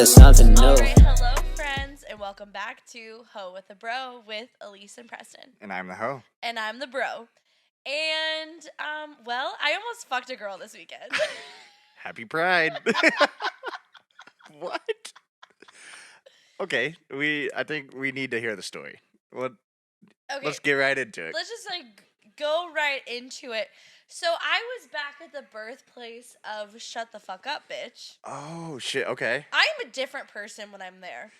It's something new. Alright, hello friends, and welcome back to Ho with a Bro with Elise and Preston. And I'm the hoe. And I'm the bro. And, well, I almost fucked a girl this weekend. Happy Pride. What? Okay, I think we need to hear the story. Okay, Let's get right into it. let's just, go right into it. So, I was back at the birthplace of Shut the Fuck Up, bitch. Oh shit. Okay. I'm a different person when I'm there.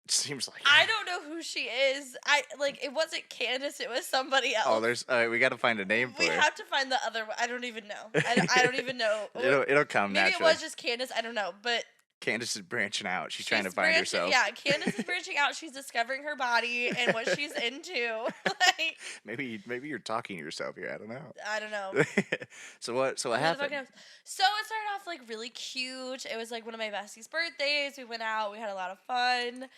It seems like. I don't know who she is. It wasn't Candace, it was somebody else. Oh, there's. We got to find a name for We her. have to find the other one. I don't even know. I don't even know. It'll come Maybe naturally. it was just Candace. I don't know. But Candace is branching out. She's trying to find branching, herself. Yeah, Candace is branching out. She's discovering her body and what she's into. Maybe you're talking to yourself here. I don't know. I don't know. So what happened? So it started off really cute. It was one of my besties' birthdays. We went out. We had a lot of fun.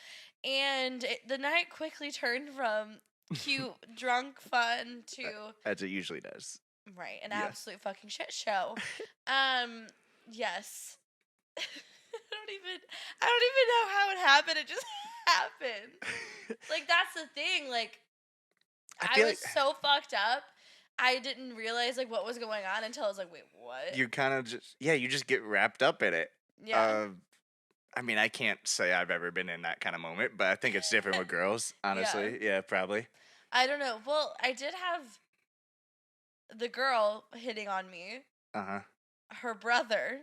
And the night quickly turned from cute, drunk fun to... As it usually does. Right, an absolute fucking shit show. Yes. I don't even know how it happened. It just happened. That's the thing. I was so fucked up. I didn't realize what was going on until I was like, wait, what? You kind of you just get wrapped up in it. Yeah. I mean, I can't say I've ever been in that kind of moment, but I think it's different with girls, honestly. Yeah, probably. I don't know. Well, I did have the girl hitting on me. Uh-huh. Her brother.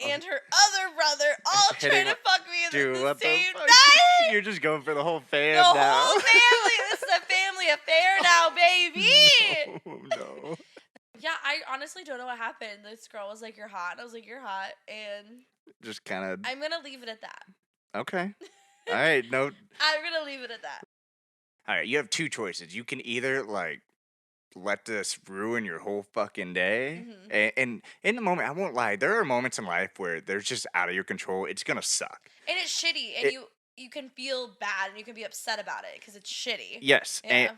And her other brother all trying to fuck me in the same night. You're just going for the whole fam now. The now. whole family. This is a family affair now, baby. No. Yeah, I honestly don't know what happened. This girl was like, "You're hot." And I was like, "You're hot." And just kind of. I'm gonna leave it at that. Okay. All right. No. I'm gonna leave it at that. All right. You have two choices. You can either let this ruin your whole fucking day. Mm-hmm. And in the moment, I won't lie, there are moments in life where they're just out of your control. It's gonna suck. And it's shitty, and you can feel bad, and you can be upset about it, because it's shitty. Yes. Yeah.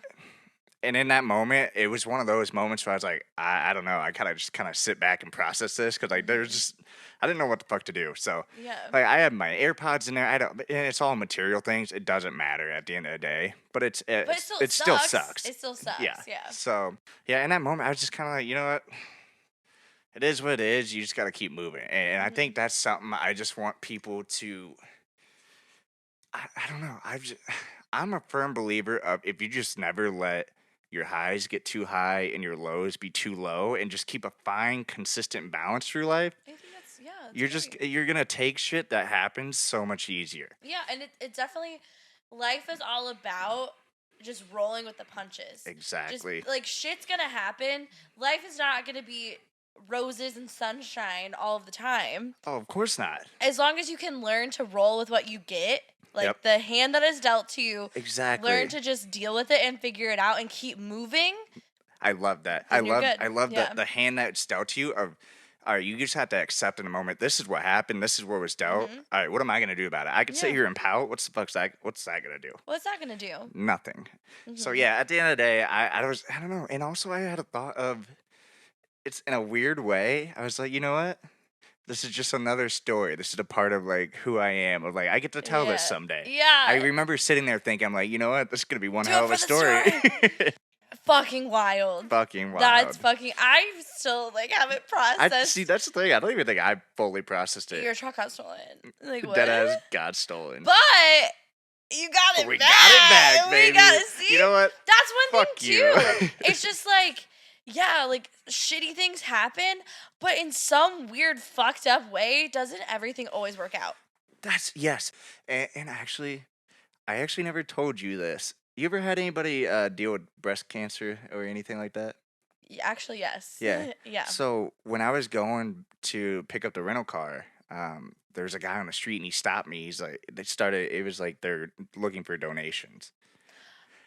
And in that moment, it was one of those moments where I was like, I don't know. I kind of sit back and process this, because there's just, I didn't know what the fuck to do. So yeah. I had my AirPods in there. And it's all material things. It doesn't matter at the end of the day. But it still sucks. It still sucks. Yeah. So yeah, in that moment, I was just kind of like, you know what? It is what it is. You just got to keep moving. And I think that's something I just want people to. I don't know. I'm a firm believer of if you just never let your highs get too high and your lows be too low, and just keep a fine, consistent balance through life. I think that's you're gonna take shit that happens so much easier. Yeah, and it definitely, life is all about just rolling with the punches. Exactly. Just, shit's gonna happen. Life is not gonna be roses and sunshine all of the time. Oh, of course not. As long as you can learn to roll with what you get. The hand that is dealt to you. Exactly. Learn to just deal with it and figure it out and keep moving. I love that. I love the hand that's dealt to you. All right, you just have to accept in a moment. This is what happened. This is what was dealt. Mm-hmm. All right, what am I gonna do about it? I could sit here and pout. What's that gonna do? What's that gonna do? Nothing. Mm-hmm. So yeah, at the end of the day, I don't know. And also, I had a thought of, it's in a weird way. I was like, you know what? This is just another story. This is a part of who I am. Of I get to tell this someday. Yeah. I remember sitting there thinking, I'm like, you know what? This is gonna be one hell of a story. Fucking wild. Fucking wild. That's fucking. I still haven't processed. See, that's the thing. I don't even think I fully processed it. Your truck got stolen. What? That has got stolen. But you got it back. We got it back, baby. We gotta see. You know what? That's one Fuck thing you. too. It's just shitty things happen, but in some weird fucked up way, doesn't everything always work out? Yes. And actually, I actually never told you this. You ever had anybody deal with breast cancer or anything like that? Actually, yes. Yeah. Yeah. So when I was going to pick up the rental car, there was a guy on the street and he stopped me. He's like, it was like they're looking for donations.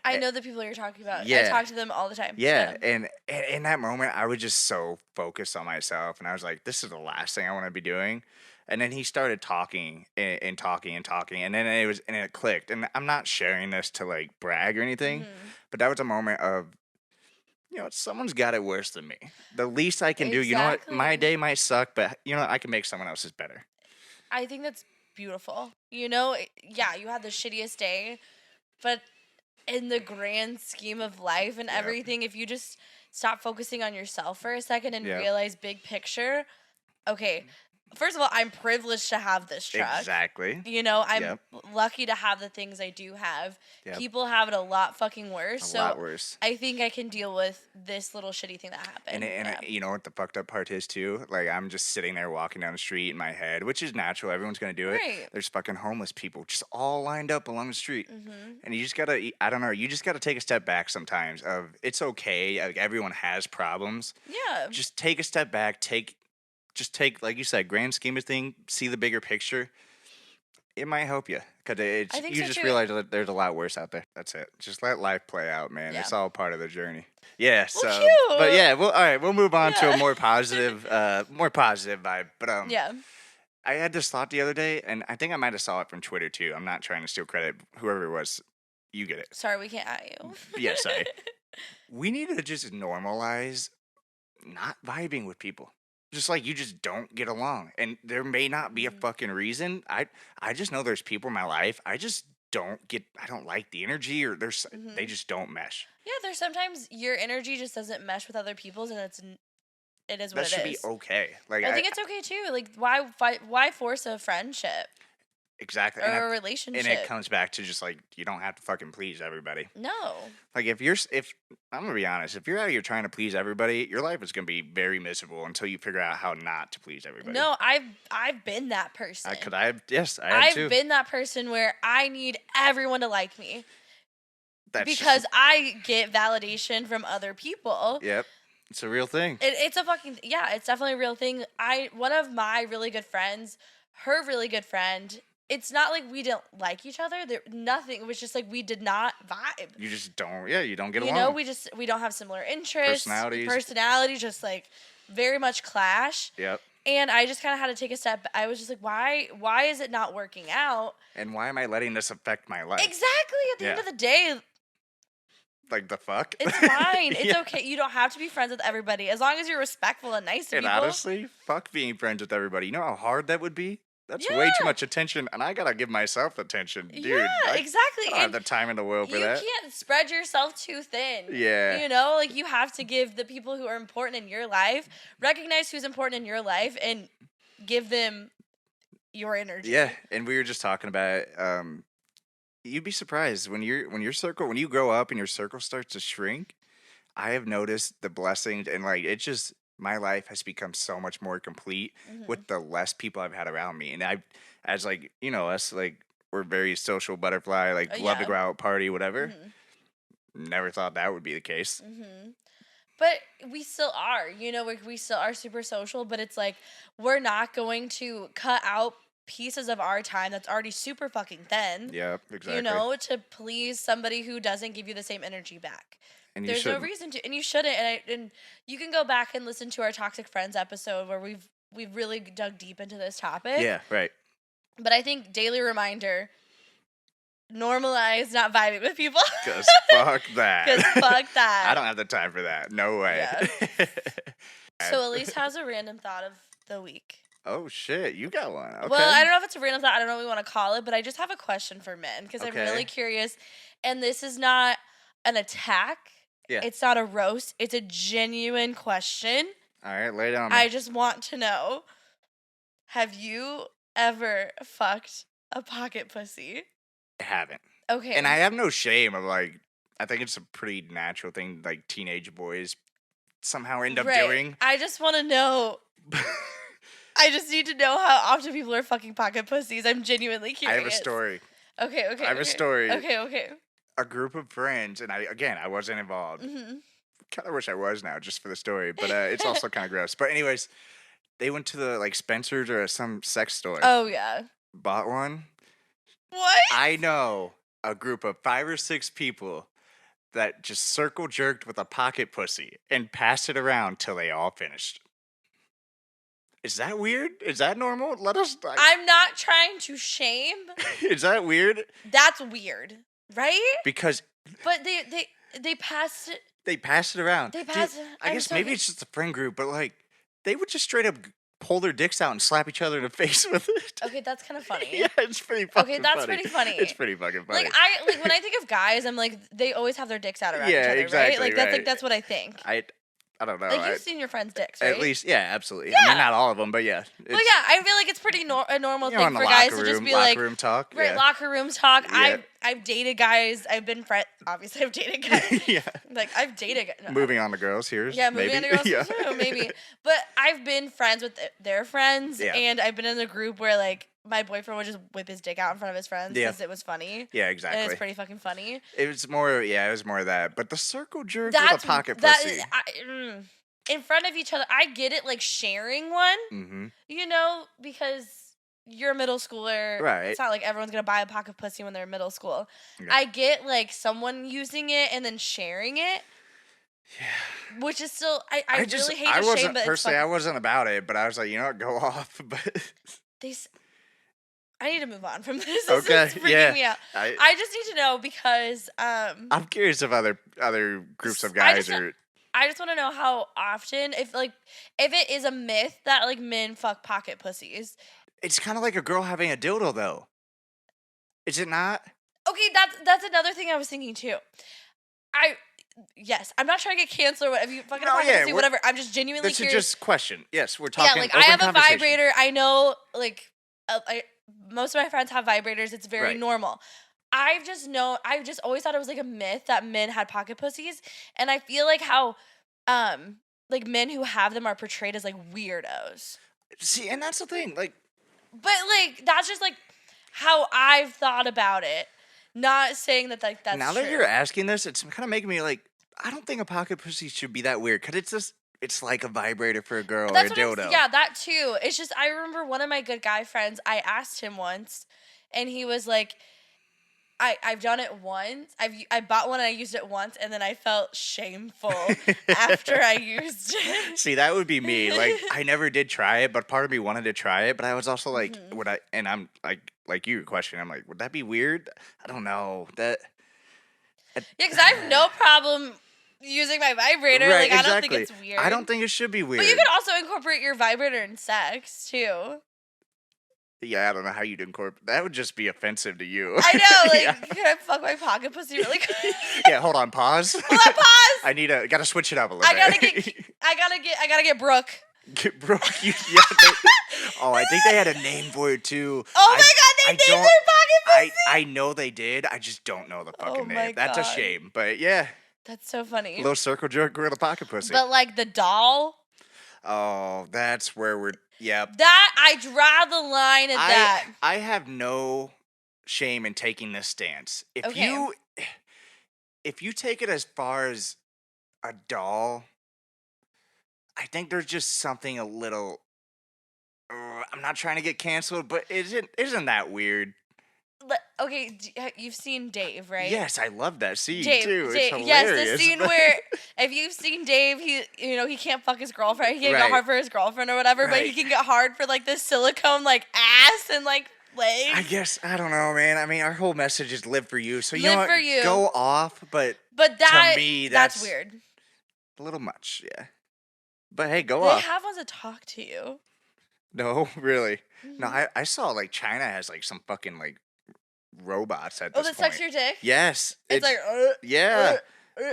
I know the people you're talking about. Yeah. I talk to them all the time. Yeah, and in that moment, I was just so focused on myself, and I was like, this is the last thing I want to be doing. And then he started talking and talking, and then it clicked. And I'm not sharing this to brag or anything, but that was a moment of, someone's got it worse than me. The least I can do, you know what? My day might suck, but I can make someone else's better. I think that's beautiful. You know, yeah, you had the shittiest day, but in the grand scheme of life and Yep. everything, if you just stop focusing on yourself for a second and Yep. realize big picture, okay, first of all, I'm privileged to have this truck. Exactly. You know, I'm Yep. lucky to have the things I do have. Yep. People have it a lot fucking worse. A So lot worse. I think I can deal with this little shitty thing that happened. And you know what the fucked up part is too? Like I'm just sitting there walking down the street in my head, which is natural. Everyone's gonna do it. Right. There's fucking homeless people just all lined up along the street, Mm-hmm. and you just gotta. I don't know. You just gotta take a step back sometimes. Of it's okay. Like everyone has problems. Yeah. Just take a step back. Just take, like you said, grand scheme of thing. See the bigger picture. It might help you because I think you so just too. realize that there's a lot worse out there. That's it. Just let life play out, man. Yeah. It's all part of the journey. Yeah. So, cute. but yeah, all right. We'll move on to Yeah. a more positive vibe. But Yeah. I had this thought the other day, and I think I might have saw it from Twitter too. I'm not trying to steal credit. Whoever it was, you get it. Sorry, we can't at you. Yeah, sorry. We need to just normalize not vibing with people. Just like you just don't get along. And there may not be a fucking reason. I just know there's people in my life. I don't like the energy or they just don't mesh. Yeah, there's sometimes your energy just doesn't mesh with other people's, and it is what That it should is. be okay. Like I think it's okay too. Like, why force a friendship exactly. or a relationship? And it comes back to just like you don't have to fucking please everybody. No. Like if I'm gonna be honest, if you're out here trying to please everybody, your life is gonna be very miserable until you figure out how not to please everybody. No, I've been that person. I have too. I've been that person where I need everyone to like me That's because I get validation from other people. Yep. It's a real thing. It's a fucking it's definitely a real thing. One of my really good friends, her really good friend. It's not like we didn't like each other. Nothing. It was just like we did not vibe. You just don't. Yeah, you don't get along. You know, we don't have similar interests. Personalities just like very much clash. Yep. And I just kind of had to take a step. I was just like, why is it not working out? And why am I letting this affect my life? Exactly. At the end of the day, like the fuck. it's fine. It's okay. You don't have to be friends with everybody as long as you're respectful and nice to people. And honestly, fuck being friends with everybody. You know how hard that would be? That's way too much attention, and I gotta give myself attention, dude. Yeah, exactly. I don't have the time in the world for that. You can't spread yourself too thin. Yeah. You know, like you have to give the people who are important in your life, recognize who's important in your life, and give them your energy. Yeah, and we were just talking about it. You'd be surprised when you grow up and your circle starts to shrink. I have noticed the blessings, and like it's just. My life has become so much more complete with the less people I've had around me. And as like, you know, us, like, we're very social butterfly, like, love to go out, party, whatever. Never thought that would be the case. But we still are, you know, we still are super social, but it's like, we're not going to cut out pieces of our time that's already super fucking thin. Yeah, exactly. You know, to please somebody who doesn't give you the same energy back. And there's no reason to, and you shouldn't. And you can go back and listen to our Toxic Friends episode where we've really dug deep into this topic. Yeah, right. But I think daily reminder, normalize not vibing with people. Because fuck that. Because fuck that. I don't have the time for that. No way. Yeah. So Elise has a random thought of the week. Oh shit, you got one. Okay. Well, I don't know if it's a random thought. I don't know what we want to call it, but I just have a question for men because I'm really curious. And this is not an attack. Yeah. It's not a roast. It's a genuine question. All right, lay it on me. I just want to know, have you ever fucked a pocket pussy? I haven't. Okay. And I have no shame of like, I think it's a pretty natural thing like teenage boys somehow end up doing. I just want to know. I just need to know how often people are fucking pocket pussies. I'm genuinely curious. I have a story. Okay. I have a story. Okay. A group of friends, and I wasn't involved. Kind of wish I was now, just for the story, but it's also kind of gross. But anyways, they went to the like Spencer's or some sex store. Oh yeah. Bought one. What? I know a group of 5 or 6 people that just circle jerked with a pocket pussy and passed it around till they all finished. Is that weird? Is that normal? Let us. I'm not trying to shame. Is that weird? That's weird, right? Because. But they passed it. They passed it around. They passed. I guess maybe it's just a friend group, but like they would just straight up pull their dicks out and slap each other in the face with it. Okay, that's kind of funny. Yeah, it's pretty fucking Okay, that's funny. pretty funny. It's pretty fucking funny. Like when I think of guys, I'm like they always have their dicks out around each Yeah, other, exactly, right? Like right. that's what I think. I don't know. Like you've seen your friends' dicks, right? At least, yeah, absolutely. I Yeah. mean, not all of them, but yeah. Well, yeah, I feel like it's pretty a normal thing for guys to just be locker like, room talk. right, Yeah. locker room talk. Yeah. I've dated guys. I've been obviously I've dated guys. Yeah. Like I've dated. No, Moving on to girls here. Yeah, moving on to girls Yeah. too, maybe. But I've been friends with their friends, Yeah. and I've been in a group where like my boyfriend would just whip his dick out in front of his friends Yeah. because it was funny. Yeah, And exactly. it's pretty fucking funny. It was more of that. But the circle jerk with a pocket that pussy. in front of each other. I get it, like sharing one, Mm-hmm. you know, because you're a middle schooler. Right. It's not like everyone's gonna buy a pocket pussy when they're in middle school. Yeah. I get like someone using it and then sharing it. Yeah. Which is still, I really hate to shame, wasn't but personally. it's I wasn't about it, but I was like, you know what, go off. But I need to move on from this. Okay, This is freaking yeah. me out. I I just need to know because I'm curious if other groups of I guys just- are. I just want to know how often, if it is a myth that like men fuck pocket pussies. It's kind of like a girl having a dildo, though. Is it not? Okay, that's another thing I was thinking too. Yes, I'm not trying to get canceled or whatever. You fucking No, pocket yeah, pussy, whatever. I'm just genuinely This is curious. just question. Yes, we're Yeah, talking. like I open have a conversation. vibrator. I know, like, most of my friends have vibrators. It's very Right. normal. I've just always thought it was like a myth that men had pocket pussies, and I feel like how, like men who have them are portrayed as like weirdos. See, and that's the thing. Like, But like that's just like how I've thought about it. Not saying that like that's now true. that you're asking this, it's kind of making me like, I don't think a pocket pussy should be that weird because it's like a vibrator for a girl That's or a what dildo. yeah, that too. It's just I remember one of my good guy friends. I asked him once, and he was like, "I've done it once. I bought one and I used it once, and then I felt shameful after I used it." See, that would be me. Like, I never did try it, but part of me wanted to try it. But I was also like, Mhm. would I? And I'm like you question. I'm like, would that be weird? I don't know. That. Yeah, because I have no problem using my vibrator. Right, Like I don't think exactly. it's weird. I don't think it should be weird. But you could also incorporate your vibrator in sex too. Yeah, I don't know how you'd incorporate. That would just be offensive to you. I know. Like, Yeah. can I fuck my pocket pussy really quick? Yeah, hold on, pause. Hold on, pause. Gotta switch it up a little I bit. gotta get Brooke. Bro, I think they had a name for it too. Oh my god, they named their pocket pussy. I know they did. I just don't know the fucking Oh my name. That's a God. shame. But yeah, That's so funny. little circle jerk gorilla pocket pussy. But like the doll, Oh, that's where we're. Yep. that I draw the line at that. I have no shame in taking this stance. Okay. If you take it as far as a doll, I think there's just something a little. I'm not trying to get canceled, but isn't that weird? Okay, you've seen Dave, right? Yes, I love that scene Dave, too. Dave, It's yes, hilarious. the scene where if you've seen Dave, he can't fuck his girlfriend. He can't Right. get hard for his girlfriend or whatever, but he Right. can get hard for like this silicone like ass and like legs. I guess I don't know, man. I mean, our whole message is live for you. So you Live know what? for you. Go off, but But that to me, that's weird. a little much, yeah. But hey, go They off. have ones that talk to you. No, really. No, Mhm. I saw like China has like some fucking like robots at Oh, this that point. sucks your dick. Yes, It's like, yeah.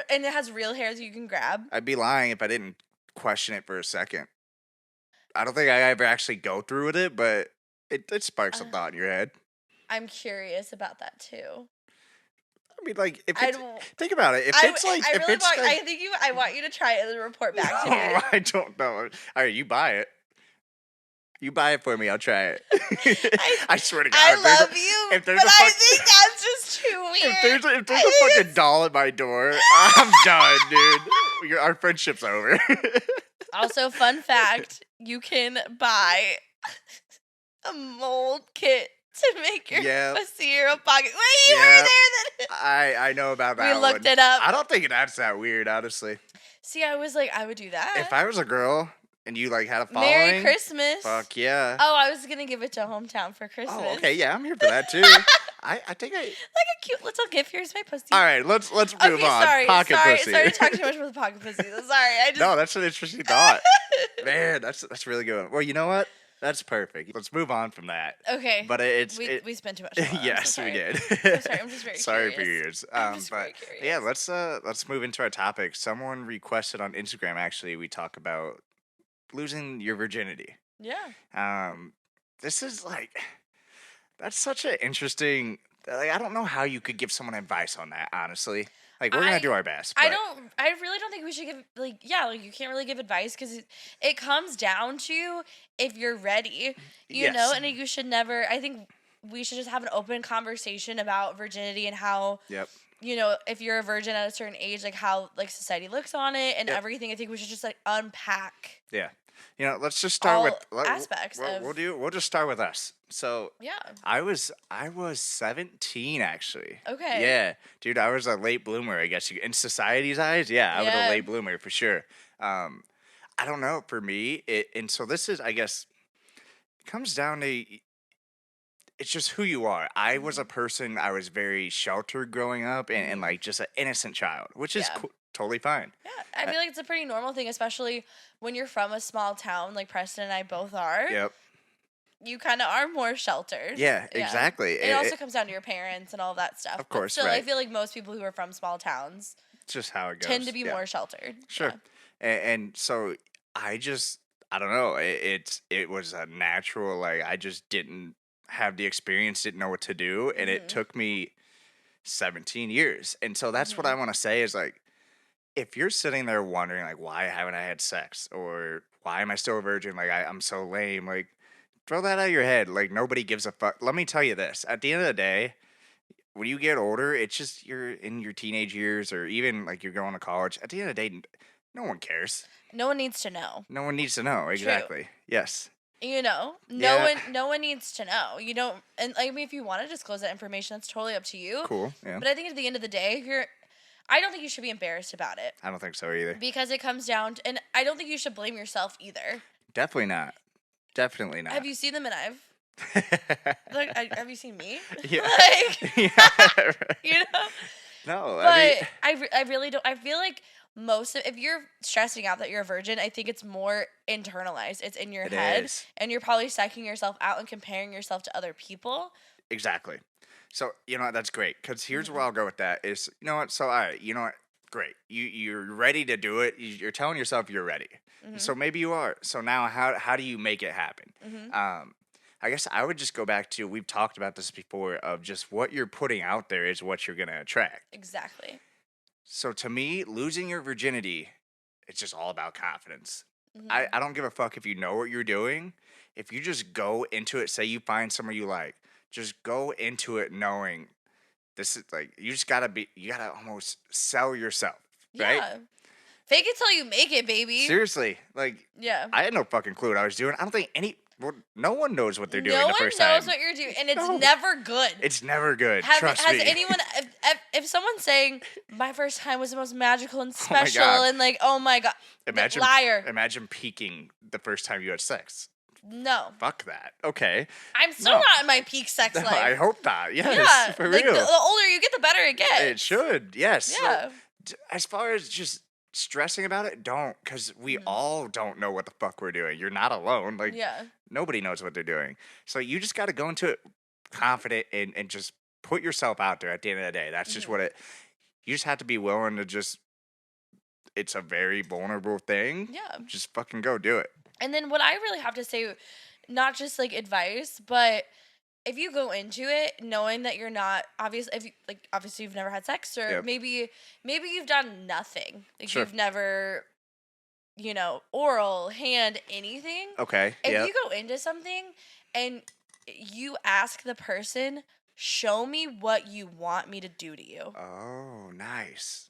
and it has real hairs you can grab. I'd be lying if I didn't question it for a second. I don't think I ever actually go through with it, but it sparks a thought in your head. I'm curious about that too. I mean, like if I it's, don't. think about it. If I, it's like I if really it's want. like, I want you to try it and then report back to me. no, I don't know. All right, you buy it. You buy it for me. I'll try it. I swear to God. I if there's a- love you, if but there's a I fuck- think that's just too weird. If there's I a think fucking doll at my door, I'm done, dude. Our friendship's over. Also, fun fact: you can buy a mold kit to make your Yep. pussy or a pocket. Wait, you were Yep. there then. I know about that We looked one. it up. I don't think that's that weird, honestly. See, I was like, I would do that. If I was a girl and you like had a following, Merry Christmas. fuck yeah. Oh, I was gonna give it to hometown for Christmas. Oh, okay, yeah, I'm here for that too. I think I. Like a cute little gift. Here's my pussy. All right, let's move Okay, on. sorry, Pocket sorry, pussy. sorry to talk too much about the pocket pussy. Sorry, I just No, that's an interesting thought. Man, that's really good. Well, you know what? That's perfect. Let's move on from that. Okay. But we spent too much time on it. Yes, we did. So sorry. I'm just very Sorry curious. for yours. I'm just But very curious. yeah, let's move into our topic. Someone requested on Instagram. Actually, we talk about losing your virginity. Yeah. This is like that's such an interesting. Like, I don't know how you could give someone advice on that. Honestly, like we're gonna do our best. I but- really don't think we should give like you can't really give advice because it comes down to if you're ready, you know, Yes. and you should never. I think we should just have an open conversation about virginity and how. Yep. You know, if you're a virgin at a certain age, like how like society looks on it and Yep. everything. I think we should just like unpack. Yeah. You know, let's just start all with aspects of. We'll just start with us. So Yeah. I was 17 actually. Okay. Yeah, dude, I was a late bloomer. I guess in society's eyes, yeah, I was Yeah. a late bloomer for sure. I don't know. For me, and so this is, I guess, it comes down to it's just who you are. I was a person. I was very sheltered growing up, and like just an innocent child, which is Yeah. totally fine. Yeah, I feel like it's a pretty normal thing, especially when you're from a small town like Preston and I both are. Yep. You kind of are more sheltered. Yeah, exactly. It also comes down to your parents and all of that stuff. Of course, But still, I right. feel like most people who are from small towns It's just how it goes. tend to be Yeah. more sheltered. Sure. Yeah. And so I don't know. It was a natural, like, I just didn't have the experience, didn't know what to do. And it took me 17 years. And so that's what I want to say is like, if you're sitting there wondering, like, why haven't I had sex? Or why am I still a virgin? Like, I'm so lame. Like, throw that out of your head. Like, nobody gives a fuck. Let me tell you this. At the end of the day, when you get older, it's just you're in your teenage years or even like you're going to college. At the end of the day, no one cares. No one needs to know. No one needs to know. Exactly. Yes. You know, Yeah. no one needs to know. You don't, and I mean, if you want to disclose that information, that's totally up to you. Cool. Yeah. But I think at the end of the day, I don't think you should be embarrassed about it I don't think so either. because it comes down to, and I don't think you should blame yourself either. Definitely not. Definitely not. Have you seen them and I've? Like, have you seen me? Yeah. Like, Yeah. you know? No. But I really don't. I feel like if you're stressing out that you're a virgin, I think it's more internalized. It's in your It head. is. And you're probably psyching yourself out and comparing yourself to other people. Exactly. So, you know what, that's great. Because here's where I'll go with that is, you know what, so, all right, you know what, great. You're ready to do it. You're telling yourself you're ready. So maybe you are. So now how do you make it happen? I guess I would just go back to, we've talked about this before, of just what you're putting out there is what you're going to attract. Exactly. So to me, losing your virginity, it's just all about confidence. Mhm. I don't give a fuck if you know what you're doing. If you just go into it, say you find someone you like, just go into it knowing this is like, you gotta almost sell yourself, right? Yeah. Fake it till you make it, baby. Seriously, like, Yeah. I had no fucking clue what I was doing. I don't think no one knows what they're doing No the one first knows time. what you're doing, and it's No. never good. It's never good. Has Trust me. anyone, if someone's saying my first time was the most magical and Oh my special, God. and like, oh my god, liar. Imagine peaking the first time you had sex. No, Fuck that. Okay. I'm still No. not in my peak sex No, life. I hope not. Yes, yeah, for like, real. the older you get, the better it gets. It should. Yes. So, Yeah. as far as just stressing about it, don't, because we all don't know what the fuck we're doing. You're not alone. Like, Yeah. nobody knows what they're doing. So you just got to go into it confident and just put yourself out there at the end of the day. That's just what you just have to be willing to just, it's a very vulnerable thing. Yeah. Just fucking go do it. And then what I really have to say, not just like advice, but if you go into it knowing that you're not obviously you've never had sex, or Yep. maybe you've done nothing, like Sure. you've never, oral, hand, anything. Okay. If Yep. you go into something and you ask the person, show me what you want me to do to you. Oh, nice.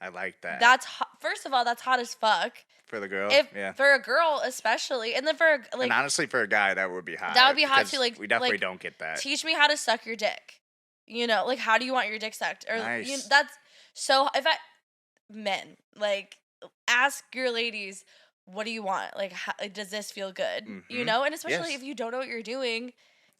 I like that. That's first of all, that's hot as fuck. For the girl. If yeah. for a girl especially, and then for And honestly, for a guy, that would be hot. That would be hot because too, like- we definitely like, don't get that. teach me how to suck your dick. Like how do you want your dick sucked? Or Nice. that's so men, like, ask your ladies, what do you want? Like, does this feel good? Mhm. And especially Yes. if you don't know what you're doing,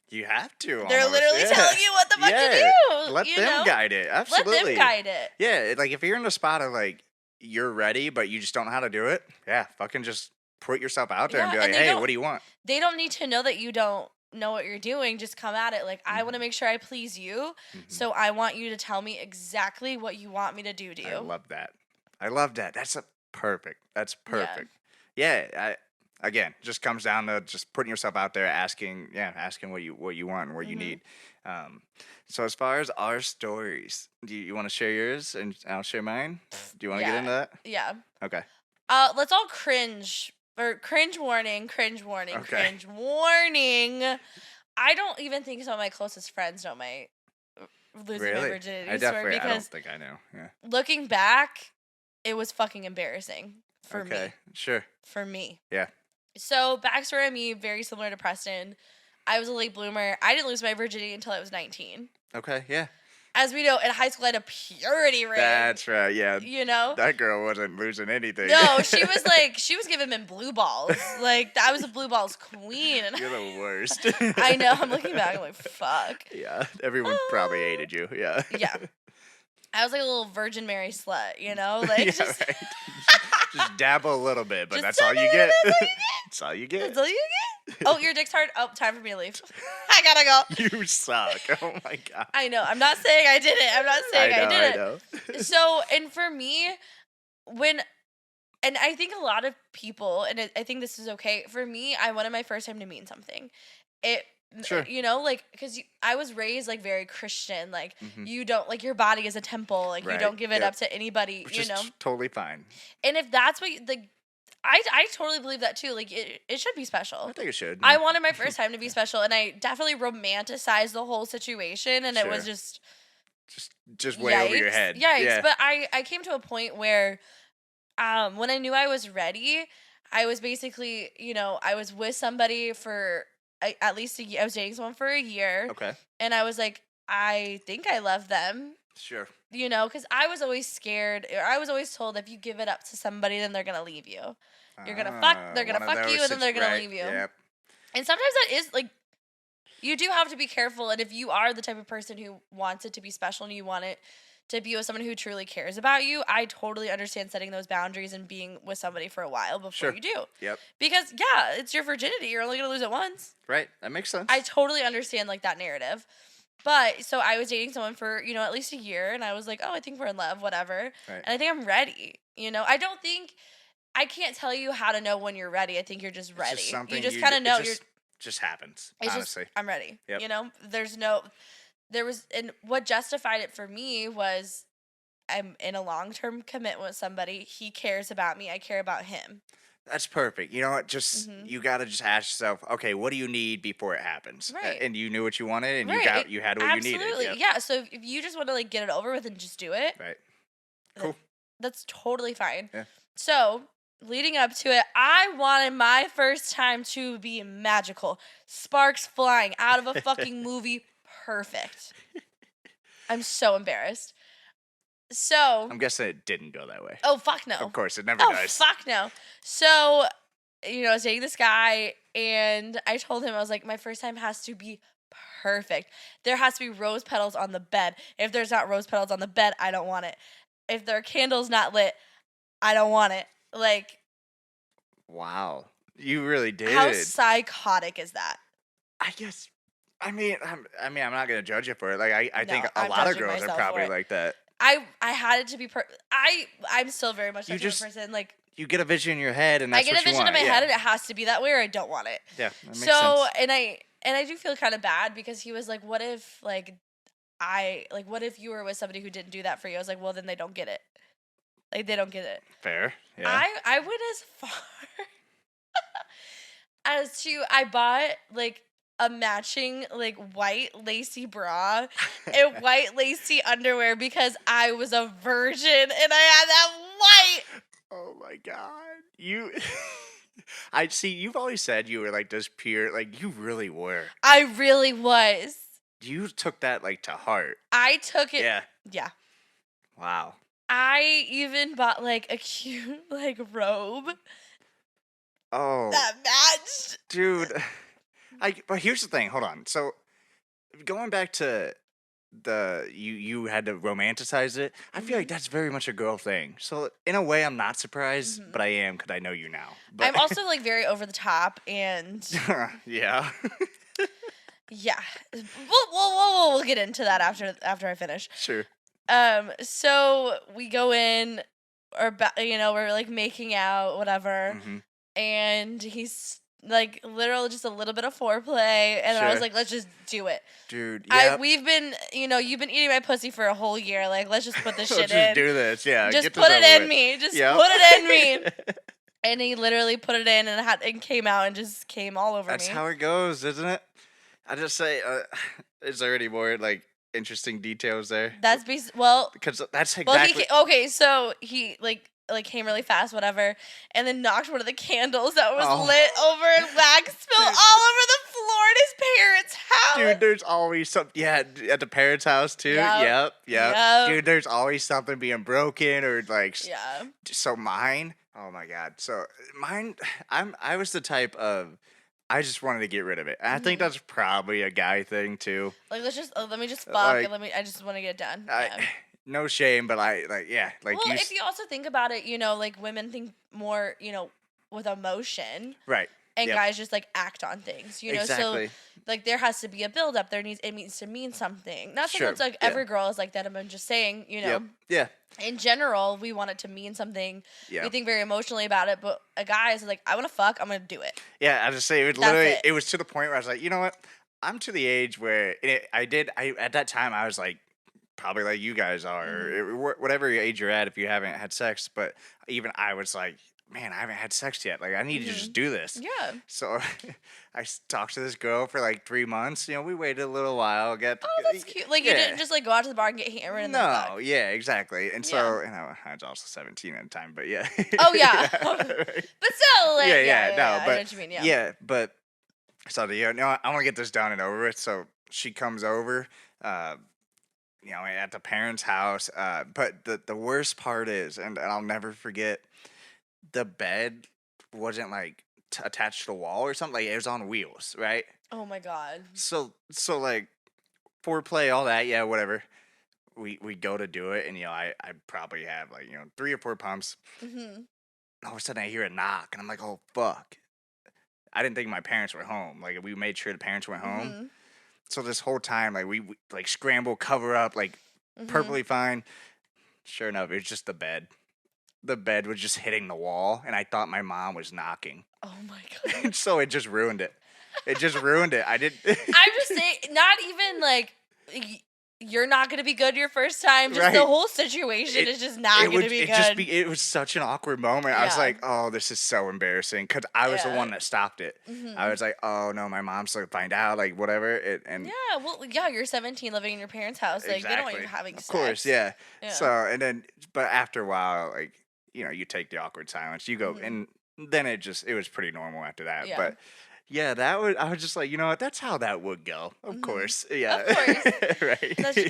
You have to. they're almost, literally yeah. telling you what the fuck Yeah. to do. Let you them know? guide it. Let Absolutely. them guide it. Yeah, like if you're in the spot of like you're ready, but you just don't know how to do it. Yeah, fucking just put yourself out there and Yeah, be like, and they hey, don't what do you want? they don't need to know that you don't know what you're doing. Just come at it like, I want to Mhm. make sure I please you. Mhm. So I want you to tell me exactly what you want me to do to I you. love that. I love that. That's perfect. That's Yeah. perfect. Yeah. Again, just comes down to just putting yourself out there, asking what you want and what you Mhm. need. Um, so as far as our stories, do you want to share yours and I'll share mine? Do you want to get Yeah. into that? Yeah. Okay. Let's all cringe. Or cringe warning, cringe warning, Okay. cringe warning. I don't even think some of my closest friends know my losing my Really? virginity story I don't because think I know. Yeah. looking back, it was fucking embarrassing for Okay. me. Sure. For me. Yeah. So backstory of me, very similar to Preston. I was a late bloomer. I didn't lose my virginity until I was 19. Okay. Yeah. As we know, in high school I had a purity ring. That's right. Yeah. You know? That girl wasn't losing anything. No, she was giving men blue balls. Like, I was a blue balls queen. And You're the worst. I know. I'm looking back. I'm like, fuck. Yeah. Everyone probably hated you. Yeah. Yeah. I was like a little Virgin Mary slut, you know? Like, Yeah, just, right. Just dabble a little bit, but Just that's all you dabble, get. that's all you get. That's all you get. That's all you get? Oh, your dick's hard. Oh, time for me to leave. I gotta go. You suck. Oh my god. I know. I'm not saying I did it. I'm not saying I did it. know. So, and for me, and I think a lot of people, and I think this is okay, for me, I wanted my first time to mean something. It, Sure. you know, like, because I was raised, like, very Christian. Like, Mhm. you don't, like, your body is a temple. Like, you Right, don't give it yep. up to anybody, Which you is know? totally fine. And if that's what, like, I totally believe that, too. Like, it should be I special. think it should. I yeah. wanted my first time to be special, and I definitely romanticized the whole situation, and it was Sure. just Just way over your yikes. head. Yikes. Yeah. But I came to a point where when I knew I was ready, I was basically, you know, I was with somebody for at least a year. I was dating someone for a year, Okay. and I was like, I think I love them, Sure. you know, because I was always scared. Or I was always told if you give it up to somebody, then they're gonna leave you. You're gonna fuck. They're gonna one of fuck you, those and then they're gonna right, leave you. Yep. And sometimes that is like, you do have to be careful. And if you are the type of person who wants it to be special and you want it to be with someone who truly cares about you, I totally understand setting those boundaries and being with somebody for a while before Sure. you do. Yep. Because yeah, it's your virginity. You're only gonna lose it once. Right. That makes sense. I totally understand like that narrative. But so I was dating someone for, you know, at least a year, and I was like, oh, I think we're in love, whatever. Right. And I think I'm ready. You know, I can't tell you how to know when you're ready. I think you're just ready. Just something You just kind of know it you're. just happens. It's Honestly. just I'm ready. Yep. You know, there was, and what justified it for me was I'm in a long-term commitment with somebody. He cares about me. I care about him. That's perfect. You know what? Just Mhm. you got to just ask yourself, okay, what do you need before it happens? Right. And you knew what you wanted, and Right. you had what you needed. Absolutely. Yep. Yeah. So if you just want to like get it over with and just do it, Right. th- Cool. that's totally fine. Yeah. So leading up to it, I wanted my first time to be magical, sparks flying out of a fucking movie. Perfect. I'm so embarrassed. So I'm guessing it didn't go that way. oh fuck no. Of course, it never Oh does. fuck no. So, you know, I was dating this guy, and I told him, I was like, my first time has to be perfect. There has to be rose petals on the bed. If there's not rose petals on the bed, I don't want it. If there are candles not lit, I don't want it. Like, Wow, you really did. how psychotic is that? I guess. I'm not gonna judge you for it. Like, I No, think a I'm lot of judging girls are myself probably for it. like that. I had it to be I'm still very much You that type of just- person. Like, You get a vision in your head, and I that's get a what you vision want. in my yeah. head, and it has to be that way, or I don't want it. Yeah, that makes So, sense. and I do feel kind of bad because he was like, what if what if you were with somebody who didn't do that for you? I was like, well, then they don't get it. Like, they don't get it. Fair. Yeah. I went as far as to, I bought like a matching like white lacy bra and white lacy underwear because I was a virgin and I had that white. Oh my god. You I see you've always said you were like this pure, like you really were. I really was. You took that like to heart. I took it. Yeah. Yeah. Wow. I even bought like a cute like robe Oh, that matched. dude. But here's the thing. Hold on. So going back to you had to romanticize it. I feel like Mhm. that's very much a girl thing. So in a way, I'm not surprised, but Mhm. I am because I know you now. I'm But also like very over the top, and yeah, yeah, we'll get into that after I finish. sure. So we go in, or we're like making out, whatever, Hmm. and he's like literal just a little bit of foreplay, and then I was Sure, like, let's just do it. dude. Yep. We've been, you've been eating my pussy for a whole year. Like, let's just put this Let's shit just in. do this. Yeah, Just get this put over it in with. me. Just Yep. put it in me. And he literally put it in and came out and just came all over That's me. how it goes, isn't it? I just say, is there any more like interesting details there? That's well, Because that's well, exactly. okay, so he like came really fast, whatever, and then knocked one of the candles that was Oh. lit over and wax spilled Dude. all over the floor at his parents' house. Dude, there's always something. Yeah, at the parents' house too. Yep. Yep. Dude, there's always something being broken or like. Yeah. So mine. Oh my god. So mine. I was the type of. I just wanted to get rid of it. And I think Mhm. that's probably a guy thing too. Like, let me just fuck Like, and I just want to get it done. I. Yeah. No shame, but I like yeah, like Well, you. if you also think about it, like women think more, with emotion, Right. and Yep. guys just like act on things, So Exactly. like there has to be a build up. It needs to mean something. Not saying Sure. that's like Yeah. every girl is like that. I'm just saying, Yep. Yeah. in general, we want it to mean something. Yeah. We think very emotionally about it, but a guy is like, I want to fuck, I'm gonna do it. Yeah, I just say it was That's literally. it. It was to the point where I was like, you know what? I'm to the age where I at that time I was like probably like you guys are, Mhm. or whatever age you're at if you haven't had sex. But even I was like, man, I haven't had sex yet. Like I need to just Mhm. do this. Yeah. So talked to this girl for like 3 months. We waited a little while. Oh, that's cute. Like you yeah. didn't just like go out to the bar and get hammered and then No, fuck. yeah, exactly. And Yeah. so, I was also 17 at the time, but yeah. Oh yeah. Right. But still, like, Yeah, no, I know but what you mean. Yeah. yeah, but so no, I want to get this done and over with. So she comes over, at the parents' house. But the worst part is, and I'll never forget, the bed wasn't like attached to the wall or something. Like it was on wheels, right? Oh my god. So like foreplay, all that, yeah, whatever. We go to do it, and I probably have like 3 or 4 pumps. Mhm. All of a sudden, I hear a knock, and I'm like, oh fuck. I didn't think my parents were home. Like we made sure the parents went home. Mhm. So this whole time, like we like scramble, cover up, like Mhm. perfectly fine. Sure enough, it was just the bed. The bed was just hitting the wall, and I thought my mom was knocking. Oh my god. And so it just ruined it. It just ruined it. I didn't. I'm just saying, not even like you're not gonna be good your first time. Just the Right. whole situation is just not It gonna would. be It good. just be. It was such an awkward moment. I was Yeah. like, "Oh, this is so embarrassing," because I was the Yeah. one that stopped it. I Mhm. was like, "Oh no, my mom's gonna find out." Like whatever. And Yeah, well, yeah, you're 17 living in your parents' house. Like, they don't want you having Of sex. course, yeah. Yeah. So and then, but after a while, like you take the awkward silence. You go, Mhm. and then it was pretty normal after that. Yeah. But yeah, I was just like, you know what? That's how that would go. Of Mhm. course, yeah. Of course. Right. I mean,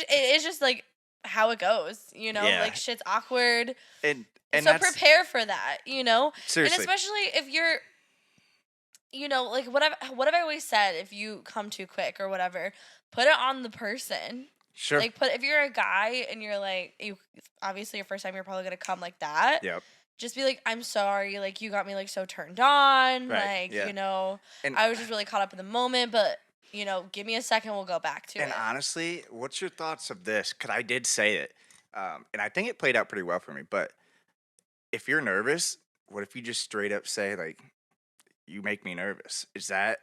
it is just like how it goes, Yeah. Like shit's awkward. and So that's prepare for that, And seriously. especially if you're, like what have I always said? If you come too quick or whatever, put it on the person. Sure. Like, if you're a guy and you're like, obviously your first time you're probably gonna come like that. Yep. Just be like, I'm sorry, like you got me like so turned on, Right, like yeah. And I was just really caught up in the moment, but give me a second, we'll go back to and it. honestly, what's your thoughts of this? Because I did say it, and I think it played out pretty well for me. But if you're nervous, what if you just straight up say like, "You make me nervous"? Is that?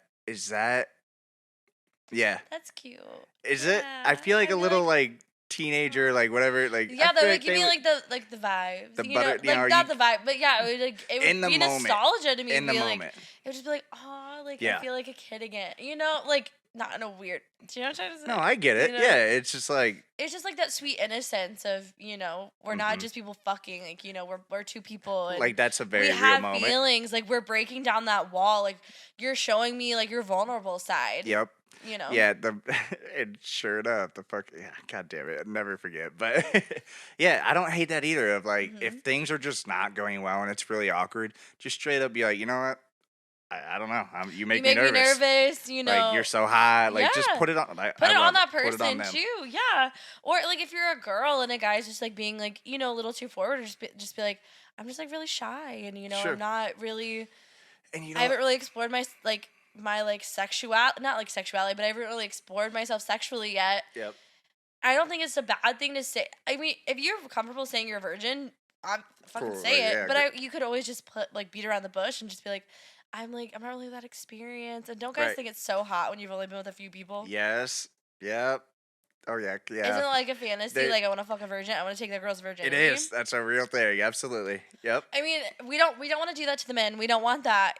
Yeah. That's cute. Is it? I feel like a little like teenager, like whatever. Like Yeah, I that feel would like give me like the vibes. the butter. Not the vibe, but yeah, it in would the be moment. nostalgia to me. In the Be like, moment. it would just be like, oh, like Yeah. I feel like a kid again. Like not in a weird. Do you know what I'm trying to say? No, I get it. You know? Yeah, it's just like It's just like that sweet innocence of we're not Mhm. just people fucking. Like we're two people. And like that's a very we real have moment. feelings. Like we're breaking down that wall. Like you're showing me like your vulnerable side. Yep. You know. Yeah, and sure enough, the fuck, yeah, god damn it, I'd never forget. But yeah, I don't hate that either. Of like, if Mhm. things are just not going well and it's really awkward, just straight up be like, you know what? I don't know. You You make make me nervous, Like, you're so hot. Like, just Yeah. put it on. Like, Put I it on love that Put it on person them. too, yeah. Or like if you're a girl and a guy's just like being like, a little too forward, or just be like, I'm just like really shy, and Sure. I'm not really. And I haven't really explored my sexuality, not like sexuality, but I haven't really explored myself sexually yet. Yep. I don't think it's a bad thing to say. I mean, if you're comfortable saying you're a virgin, I'm fucking Cool, say it. yeah, But you could always just beat around the bush and just be like, I'm not really that experienced. And don't guys Right. think it's so hot when you've only been with a few people? Yes. Yep. Oh yeah. Yeah. Isn't it like a fantasy? They- Like I want to fuck a virgin. I want to take that girl's virginity. It is. That's a real thing. Absolutely. Yep. I mean, we don't want to do that to the men. We don't want that.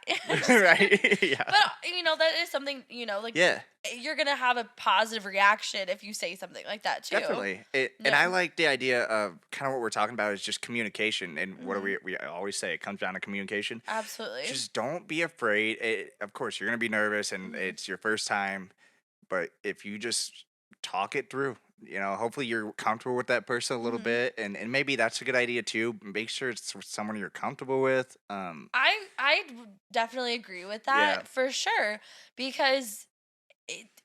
Right. Yeah. But that is something like Yeah. you're gonna have a positive reaction if you say something like that too. Definitely. And I like the idea of kind of what we're talking about is just communication. And what do we always say? It comes down to communication. Absolutely. Just don't be afraid. Of course, you're going to be nervous and it's your first time. But if you just talk it through, hopefully you're comfortable with that person a little bit. And maybe that's a good idea too. Make sure it's someone you're comfortable with. I definitely agree with that for sure, because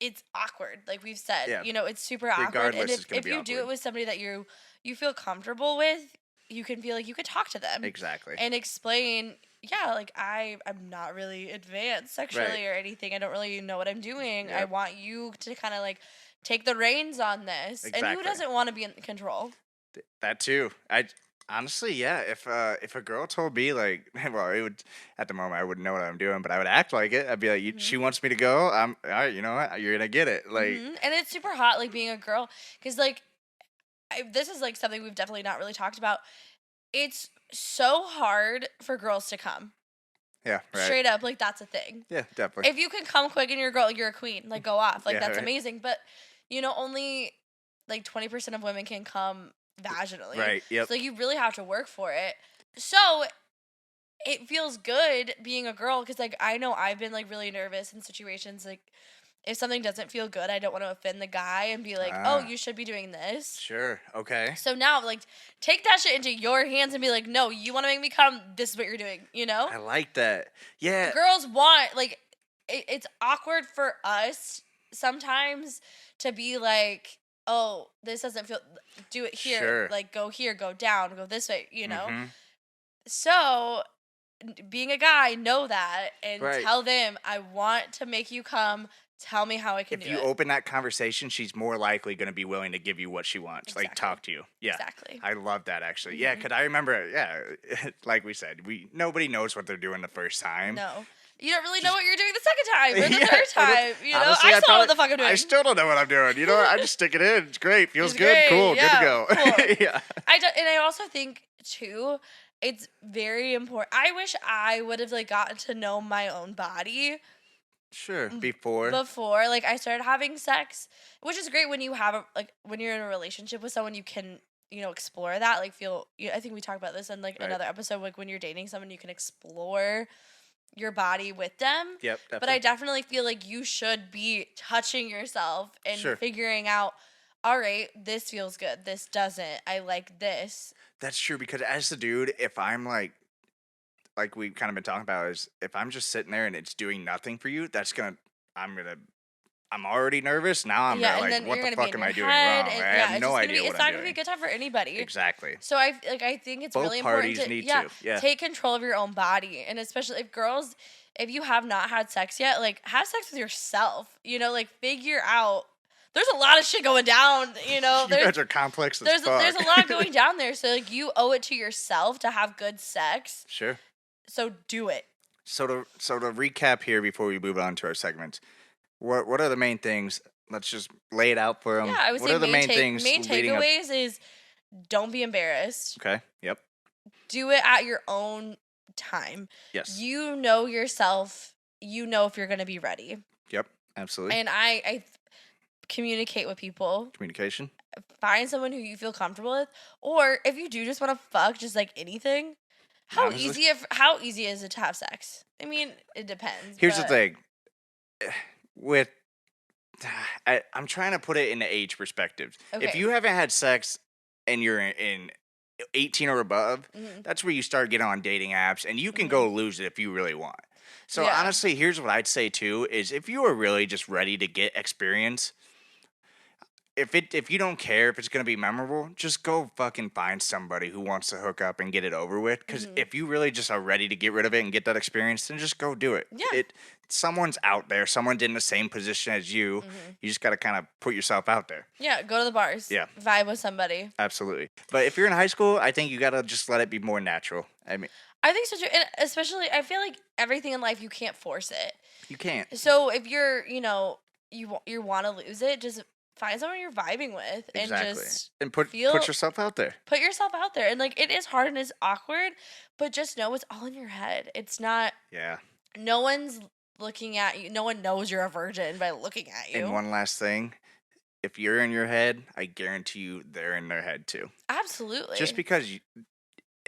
it's awkward, like we've said. Yeah. It's super awkward. Regardless, And it's gonna if be you do it awkward. with somebody that you feel comfortable with, you can feel like you could talk to them. Exactly. And explain, like I'm not really advanced sexually or anything. I don't really know what I'm doing. I Yep. want you to kind of like take the reins on this. And Exactly. who doesn't want to be in control? That too. I honestly, yeah. If a girl told me like, well, it would at the moment I wouldn't know what I'm doing, but I would act like it. I'd be like, she wants me to go. I'm all right. You know what? You're gonna get it. Like, And it's super hot, like being a girl, because like this is like something we've definitely not really talked about. It's so hard for girls to come. yeah, right. Straight up, like that's a thing. Yeah, definitely. If you can come quick and you're a girl, you're a queen. Like go off. Like Yeah, that's right. amazing. But only like 20% of women can come vaginally. Right. Yep. So you really have to work for it. So it feels good being a girl, because like I know I've been like really nervous in situations like if something doesn't feel good, I don't want to offend the guy and be like, oh, you should be doing this. Sure. Okay. So now, like, take that shit into your hands and be like, no, you want to make me come, this is what you're doing, I like that. Yeah. Girls want, like, it's awkward for us sometimes to be like, oh, this doesn't feel, do it here. Sure. Like, go here, go down, go this way, Mhm. So, being a guy, know that and Right. tell them, I want to make you come. Tell me how I can If do you it. open that conversation, she's more likely going to be willing to give you what she wants, like Exactly. talk to you. Yeah, Exactly. I love that actually. Yeah, because I remember, like we said, nobody knows what they're doing the first time. No. You don't really know what you're doing the second time or the Yeah, third time. honestly, I still know what the fuck I'm doing. I still don't know what I'm doing. You know what? I just stick it in. It's great. Feels It's good. great, Cool. yeah, Good to go. cool. Yeah. And I also think too, it's very important. I wish I would have like gotten to know my own body Sure. Before. like I started having sex, which is great when you have when you're in a relationship with someone, you can explore that, like feel. I think we talked about this in like Right. another episode. Like when you're dating someone, you can explore your body with them. Yep. Definitely. But I definitely feel like you should be touching yourself and Sure. figuring out, all right, this feels good. This doesn't. I like this. That's true, because as the dude, if I'm like we've kind of been talking about, is if I'm just sitting there and it's doing nothing for you, I'm already nervous. Now I'm Yeah, and like, then what you're the gonna be fuck in am I your doing head, wrong? and I yeah, have it's no just idea it's what not I'm gonna be a doing. good time for anybody. Exactly. So I think it's Both really important parties to need to, yeah. take control of your own body, and especially if you have not had sex yet, like have sex with yourself. Like figure out. There's a lot of shit going down. You guys are complex as fuck. There's a lot going down there. So like you owe it to yourself to have good sex. Sure. So do it. So to recap here before we move on to our segments, what are the main things? Let's just lay it out for them. Yeah, I would what say are the main things main leading up? takeaways is don't be embarrassed. Okay. Yep. Do it at your own time. Yes. You know yourself. You know if you're going to be ready. Yep. Absolutely. And I communicate with people. Communication. Find someone who you feel comfortable with. Or if you do just want to fuck, just like anything, how Honestly. easy is it to have sex? I mean, it depends. Here's the but- thing. With I'm trying to put it in the age perspective. If Okay. you haven't had sex and you're in 18 or above, Mhm. that's where you start getting on dating apps, and you can go lose it if you really want. So Yeah. honestly, here's what I'd say too: is if you are really just ready to get experience, if you don't care if it's gonna be memorable, just go fucking find somebody who wants to hook up and get it over with. Because Mhm. if you really just are ready to get rid of it and get that experience, then just go do it. Yeah. Someone's out there, someone's in the same position as you. Mhm. You just gotta kind of put yourself out there. Yeah, go to the bars. Yeah. Vibe with somebody. Absolutely. But if you're in high school, I think you gotta just let it be more natural. I mean, I think so too. And especially, I feel like everything in life, you can't force it. you can't. So if you're, you want to lose it, just find someone you're vibing with and Exactly. just And put feel yourself out there. put yourself out there. And like it is hard and it's awkward, but just know it's all in your head. It's not. Yeah. No one's looking at you. No one knows you're a virgin by looking at you. And one last thing, if you're in your head, I guarantee you they're in their head too. Absolutely. Just because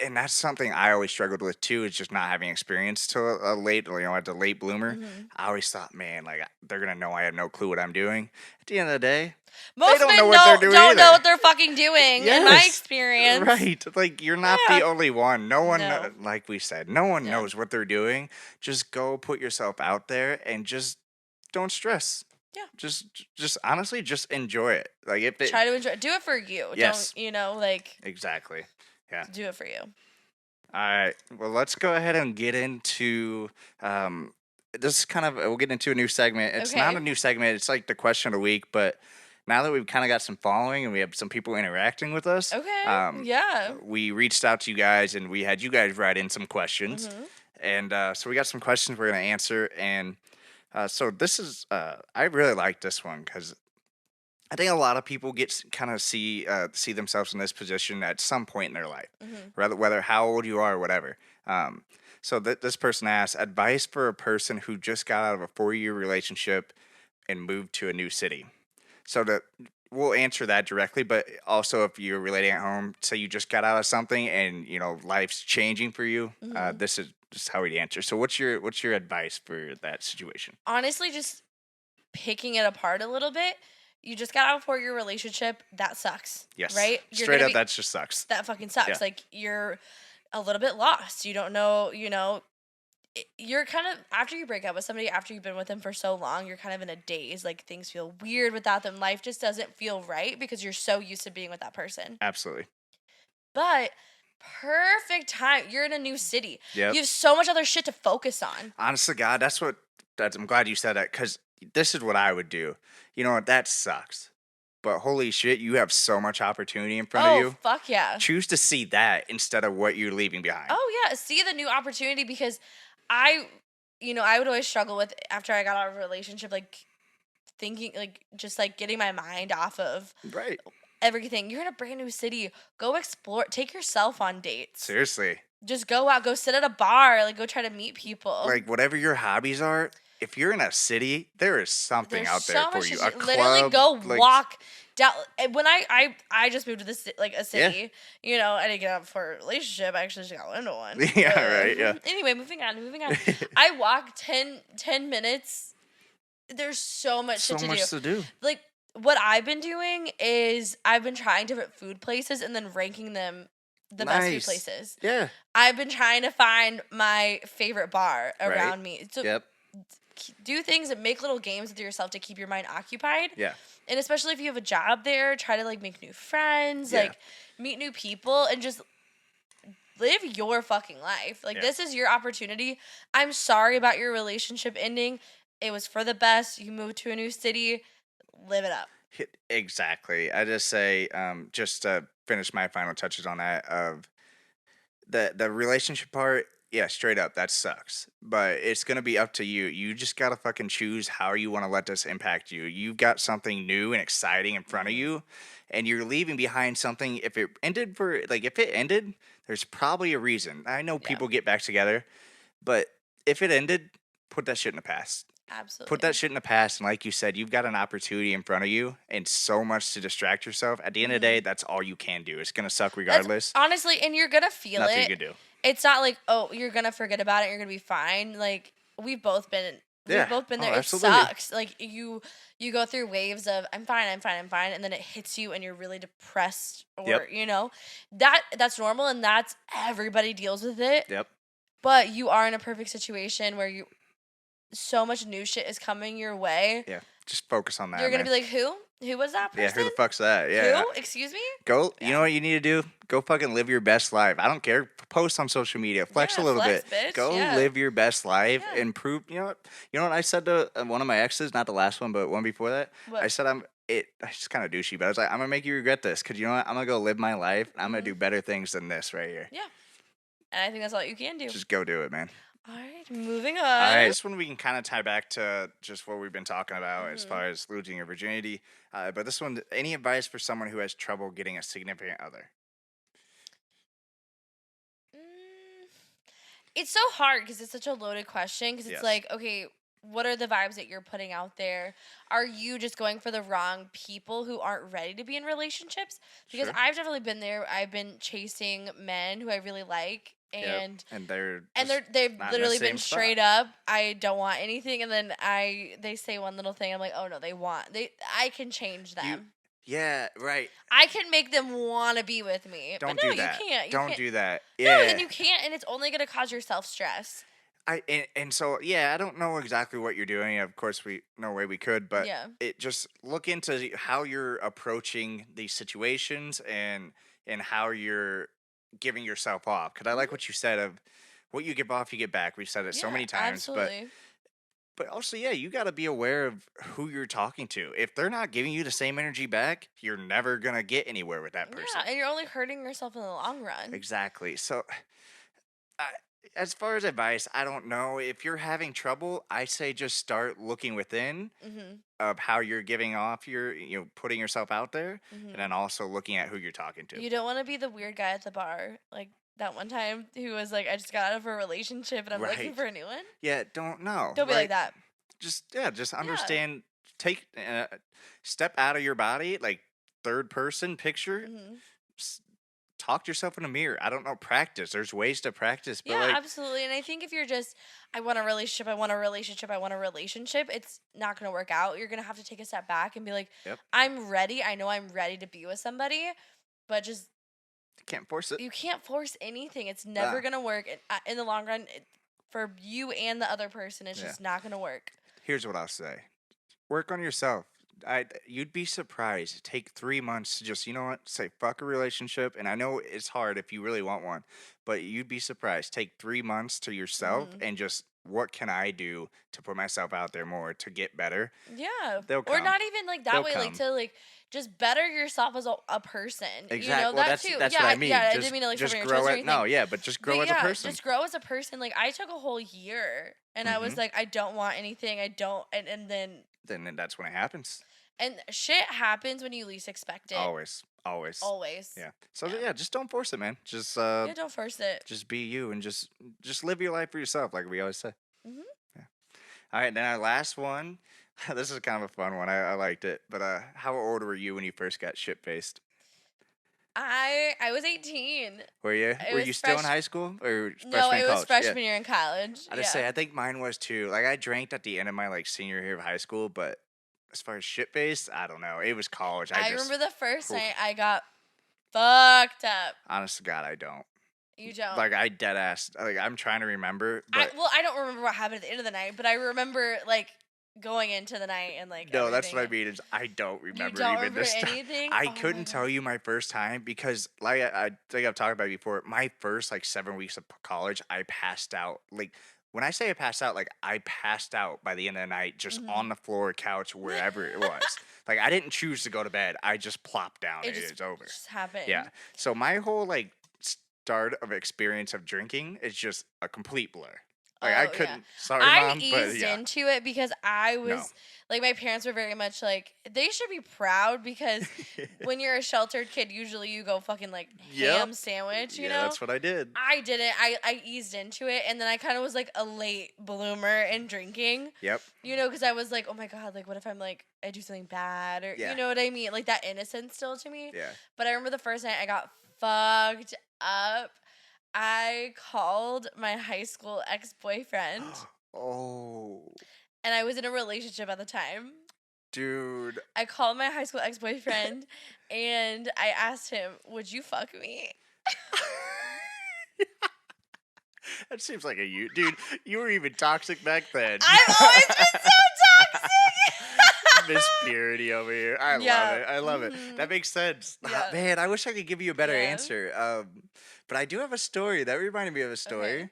and that's something I always struggled with too, is just not having experience till a late, as a late bloomer. Mhm. I always thought, man, like they're gonna know I have no clue what I'm doing. At the end of the day, Most don't men know what they're doing don't know either. what they're fucking doing. In my Yes. experience, right? Like you're not Yeah. the only one. No one, No. like we said, no one Yeah. knows what they're doing. Just go put yourself out there and just don't stress. Yeah. Just honestly, just enjoy it. Like if it Try to enjoy. Do it for you. Yes. Don't exactly. Yeah. do it for you. All right. Well, let's go ahead and get into this we'll get into a new segment. It's not Okay. a new segment. It's like the question of the week, but now that we've kind of got some following and we have some people interacting with us, Okay. Yeah. we reached out to you guys and we had you guys write in some questions. Mhm. And so we got some questions we're going to answer. And so this is, I really like this one because I think a lot of people kind of see themselves in this position at some point in their life, Mhm. whether how old you are or whatever. So this person asks advice for a person who just got out of a 4-year relationship and moved to a new city. So we'll answer that directly, but also if you're relating at home, say you just got out of something and life's changing for you, Mhm. this is just how we answer. So what's your advice for that situation? Honestly, just picking it apart a little bit. You just got out of a 4-year relationship. That sucks. Yes, Right? straight up, that just sucks. That fucking sucks. Yeah. Like you're a little bit lost. You don't know. You're kind of after you break up with somebody, after you've been with them for so long, you're kind of in a daze. Like things feel weird without them. Life just doesn't feel right because you're so used to being with that person. Absolutely. But perfect time. You're in a new city. Yep. You have so much other shit to focus on. Honest to God, I'm glad you said that because this is what I would do. You know what? That sucks. But holy shit, you have so much opportunity in front of you. Fuck yeah. Choose to see that instead of what you're leaving behind. Oh yeah, see the new opportunity because I would always struggle with after I got out of a relationship, like thinking, like just like getting my mind off of Right. everything. You're in a brand new city. Go explore. Take yourself on dates. Seriously. Just go out. Go sit at a bar. Like go try to meet people. Like whatever your hobbies are, if you're in a city, there is something There's out there so for much you. to A do. club, Literally go like, walk down. When I just moved to this like a city, I didn't get out for a relationship. I actually just got into one. Yeah, right, yeah. Anyway, moving on. I walk 10 minutes. There's so much so shit to much do. to do. Like what I've been doing is I've been trying different food places and then ranking them the best food Nice. places. Yeah. I've been trying to find my favorite bar around me. So Yep. do things and make little games with yourself to keep your mind occupied. Yeah. And especially if you have a job there, try to like make new friends, Yeah. like meet new people and just live your fucking life. Like this is your opportunity. I'm sorry about your relationship ending. It was for the best. You moved to a new city. Live it up. Exactly. I just say, just to finish my final touches on that of the relationship part. Yeah, straight up, that sucks. But it's gonna be up to you. You just gotta fucking choose how you want to let this impact you. You've got something new and exciting in front of you, and you're leaving behind something. If it ended, there's probably a reason. I know people get back together, but if it ended, put that shit in the past. Absolutely. Put that shit in the past, and like you said, you've got an opportunity in front of you and so much to distract yourself. At the end of the day, that's all you can do. It's gonna suck regardless. Honestly, and you're gonna feel Nothing it. you can do. It's not like, oh, you're gonna forget about it, you're gonna be fine. Like we've both been there. Absolutely. It sucks. Like you go through waves of I'm fine, and then it hits you and you're really depressed or that's normal and that's everybody deals with it. Yep. but you are in a perfect situation where so much new shit is coming your way. Yeah, just focus on that. You're gonna man. be like, who? Who was that person? Yeah, who the fuck's that? Yeah. Who? Excuse me? Go. Yeah. You know what you need to do? Go fucking live your best life. I don't care. Post on social media. Flex a little flex, bit. bitch. Go Yeah. live your best life Yeah. and prove. You know what? You know what I said to one of my exes? Not the last one, but one before that. What? I said it's just kind of douchey, but I was like, I'm gonna make you regret this because you know what? I'm gonna go live my life. And I'm gonna do better things than this right here. Yeah. And I think that's all you can do. Just go do it, man. All right, moving on. All right, this one we can kind of tie back to just what we've been talking about as far as losing your virginity. But this one, any advice for someone who has trouble getting a significant other? It's so hard because it's such a loaded question because it's Yes. like, okay, what are the vibes that you're putting out there? Are you just going for the wrong people who aren't ready to be in relationships? Because Sure. I've definitely been there. I've been chasing men who I really like, and they've they've not in the literally same been spot. straight up. I don't want anything, and then they say one little thing. I'm like, oh no, I can change them. Yeah, right. I can make them want to be with me. Don't but no, do that. You can't. Don't do that. No, Yeah. then you can't, and it's only gonna cause yourself stress. And so yeah, I don't know exactly what you're doing. Of course, no way we could, but Yeah. it just look into how you're approaching these situations and how you're giving yourself off. Because I like what you said of what you give off, you get back. We've said it so many times, absolutely. but also yeah, you got to be aware of who you're talking to. If they're not giving you the same energy back, you're never gonna get anywhere with that person. Yeah, and you're only hurting yourself in the long run. Exactly. So. As far as advice, I don't know. If you're having trouble, I say just start looking within of how you're giving off putting yourself out there, and then also looking at who you're talking to. You don't want to be the weird guy at the bar, like that one time who was like, I just got out of a relationship and I'm looking for a new one. Yeah, don't know. Don't be like that. Just understand. Take step out of your body, like third person picture. Talk to yourself in a mirror. I don't know. Practice. There's ways to practice. But yeah, absolutely. And I think if you're just, I want a relationship, I want a relationship, I want a relationship, it's not going to work out. You're going to have to take a step back and be like, I'm ready. I know I'm ready to be with somebody, but just. You can't force it. You can't force anything. It's never going to work. In the long run, for you and the other person, it's just not going to work. Here's what I'll say. Work on yourself. You'd be surprised. Take 3 months to just, you know what, say fuck a relationship. And I know it's hard if you really want one, but you'd be surprised. Take 3 months to yourself and just, what can I do to put myself out there more to get better? Yeah. They'll come. Or not even like that They'll way, come. like to like just better yourself as a person. Exactly. You know, well, that too. That's what I mean. Yeah, just, I didn't mean to like just your grow toes or it. anything. No, yeah, but just grow as a person. Just grow as a person. Like I took a whole year and I was like, I don't want anything. I don't, and then that's when it happens. And shit happens when you least expect it. Always. Yeah. So yeah, just don't force it, man. Just don't force it. Just be you and just live your life for yourself, like we always say. Yeah. All right, then our last one. This is kind of a fun one. I liked it. But how old were you when you first got shit faced? I was 18. Were you? Were you still in high school or freshman No, it was college? freshman year in college. I just say I think mine was too. Like I drank at the end of my senior year of high school, but as far as shit faced, I don't know. It was college. I remember the first night I got fucked up. Honest to God, I don't. You don't? Like I dead ass. Like I'm trying to remember. But I don't remember what happened at the end of the night, but I remember going into the night and like. No, that's what I mean. Is I don't remember even this stuff. Anything? I couldn't tell you my first time because, like I think I've talked about it before. My first 7 weeks of college, I passed out. Like when I say I passed out, I passed out by the end of the night, just on the floor, couch, wherever it was. Like I didn't choose to go to bed. I just plopped down. It's over. It just happened. Yeah. So my whole start of experience of drinking is just a complete blur. I couldn't. Sorry, Mom. I eased into it because I was my parents were very much they should be proud because when you're a sheltered kid, usually you go fucking ham sandwich. You know, that's what I did. I didn't. I eased into it, and then I kind of was a late bloomer in drinking. Yep. You know, because I was oh my god, what if I'm I do something bad or you know what I mean? That innocence still to me. Yeah. But I remember the first night I got fucked up. I called my high school ex-boyfriend. Oh. And I was in a relationship at the time. Dude. I called my high school ex-boyfriend and I asked him, would you fuck me? That seems like a you, dude. You were even toxic back then. I've always been so toxic. Miss Purity over here. I love Yeah. it. I love it. That Mhm. makes sense. Yeah. Man, I wish I could give you a better Yeah. answer. But I do have a story that reminded me of a Okay. story.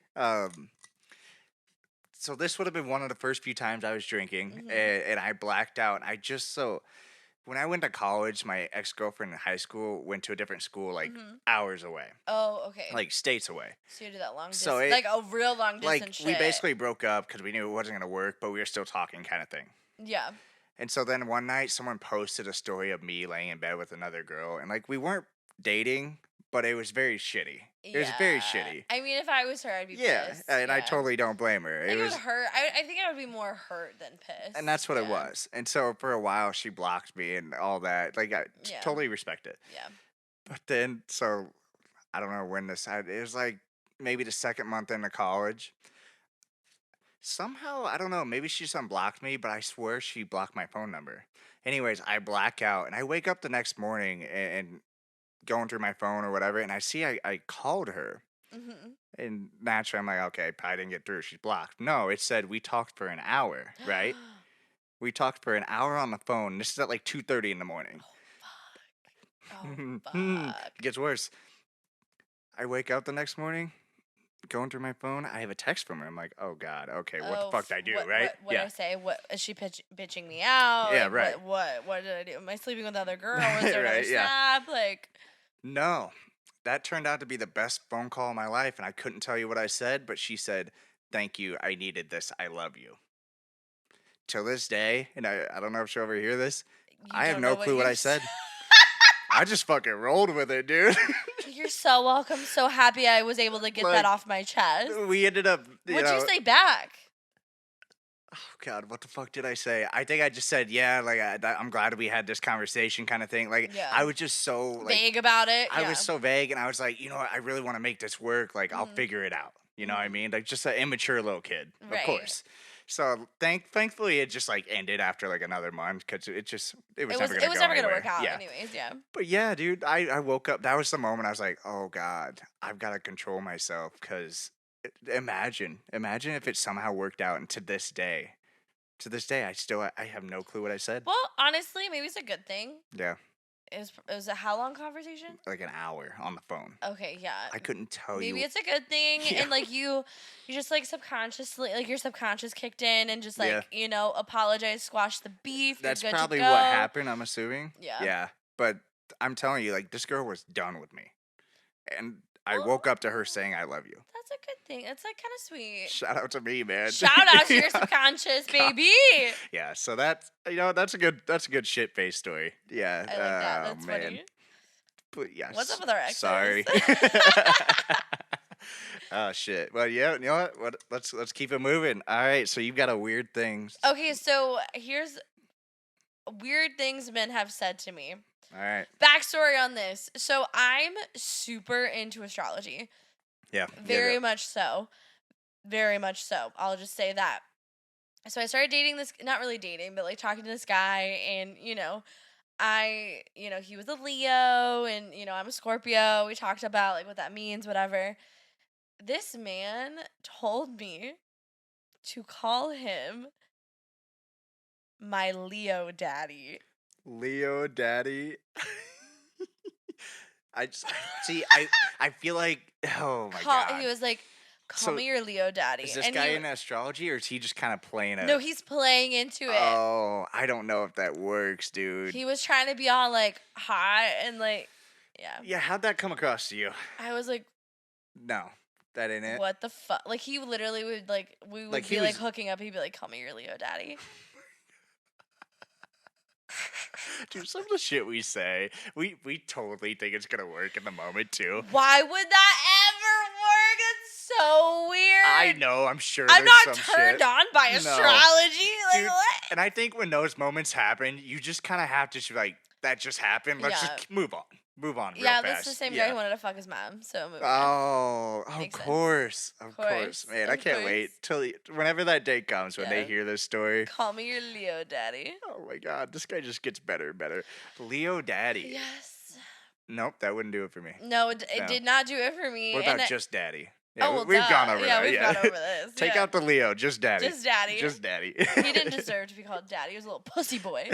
So this would have been one of the first few times I was drinking, Mhm. and I blacked out. I just so when I went to college, my ex girlfriend in high school went to a different school, like Mhm. hours away, Oh, okay. like states away. So you did that long So distance, it like a real long like distance we shit. basically broke up because we knew it wasn't gonna work, but we were still talking, kind of thing. Yeah. And so then one night, someone posted a story of me laying in bed with another girl, and like we weren't dating, but it was very shitty. It was very Yeah. shitty. I mean, if I was her, I'd be Yeah, pissed. and I Yeah. totally don't blame her. It Like it would was, hurt. I think I would be more hurt than pissed. and that's what it Yeah. was. And so for a while, she blocked me and all that. Like I Yeah. totally respect it. Yeah. But then, so I don't know when this. It was like maybe the second month into college. Somehow, I don't know, maybe she just unblocked me, but I swear she blocked my phone number. Anyways, I black out and I wake up the next morning and going through my phone or whatever, and I see I called her. Mhm. And naturally, I'm like, okay, probably didn't get through. She's blocked. No, it said we talked for an hour, right? We talked for an hour on the phone. This is at like 2:30 in the morning. Oh It fuck. gets worse. I wake up the next morning, going through my phone. I have a text from her. I'm like, oh God, okay, what the Oh, fuck did I do, what right? what did I say? What is she bitching me out? Yeah, Like right. what did I do? Am I sleeping with another girl? Was there another Right, yeah. snap? Like No, that turned out to be the best phone call of my life, and I couldn't tell you what I said, but she said, "Thank you, I needed this. I love you." Till this day, and I don't know if she'll ever hear this. you I have don't know no what clue what you're I said. I just fucking rolled with it, dude. You're so welcome. So happy I was able to get Like, that off my chest. we ended up, What'd you say back? oh God, what the fuck did I say? I think I just said, yeah, like I'm glad we had this conversation, kind of thing. Like Yeah. I was just so like Vague about it. I Yeah. was so vague, and I was like, you know what, I really want to make this work. Like I'll Mhm. figure it out. You know what I Mhm. mean? Like just an immature little kid, of Right. course. So thankfully it just like ended after like another month because it was It was never it gonna was go never gonna anywhere. work out Yeah. anyways. Yeah. But yeah, dude, I woke up. That was the moment I was like, oh God, I've got to control myself because imagine if it somehow worked out, and to this day, I have no clue what I said. Well, honestly, maybe it's a good thing. Yeah, It was a how long conversation? like an hour on the phone. Okay, yeah. I couldn't tell Maybe you. it's a good thing, Yeah. and like you just like subconsciously, like your subconscious kicked in and just Yeah. like apologize, squash the beef. That's you're good probably to go. what happened. I'm assuming. Yeah. Yeah, but I'm telling you, like this girl was done with me, and I Well, woke up to her saying, "I love you." that's a good thing. It's like kind of sweet. Shout out to me, man. Shout out to your Yeah. subconscious, baby. Yeah, so that's that's a good shit face story. Yeah. I like that. Oh, That's man. funny. But yeah. What's up with our exes? Sorry. Oh shit. Well, yeah. You know what? Let's keep it moving. All right. So you've got a weird thing. Okay, so here's weird things men have said to me. All right. Backstory on this. So I'm super into astrology. Yeah. Very much so. Very much so. I'll just say that. So I started dating this, not really dating, but like talking to this guy, and he was a Leo, and I'm a Scorpio. We talked about like what that means, whatever. This man told me to call him my Leo daddy. Leo daddy. I just see. I feel like. Oh my god. He was like, "Call So, me your Leo daddy." Is this and guy in astrology, or is he just kind of playing it? No, he's playing into it. Oh, I don't know if that works, dude. He was trying to be all like hot and like, yeah. Yeah, how'd that come across to you? I was like, No, that ain't it. what the fuck? Like he literally would like we would Like, be he like was- hooking up. He'd be like, "Call me your Leo daddy." Dude, some of the shit we say, we totally think it's gonna work in the moment too. Why would that ever work? It's so weird. I know, I'm sure. I'm there's not some turned shit. on by No. astrology. Like Dude, what? And I think when those moments happen, you just kind of have to just be like, that just happened. Let's Yeah. just move on. Move on real Yeah, fast. that's the same Yeah. guy who wanted to fuck his mom. So moving on. Oh, of Makes sense. course. Of Course, course. Man, I of can't wait till whenever that day comes when they Yeah. hear this story. Call me your Leo daddy. Oh my god, this guy just gets better and better. Leo Daddy. Yes. Nope, that wouldn't do it for me. No, it No. did not do it for me. What and about just Daddy? Yeah, Oh, well, we've duh. gone over Yeah, that. we've gone over this. Take Yeah. out the Leo, just daddy. Just daddy. Just daddy. He didn't deserve to be called daddy. He was a little pussy boy.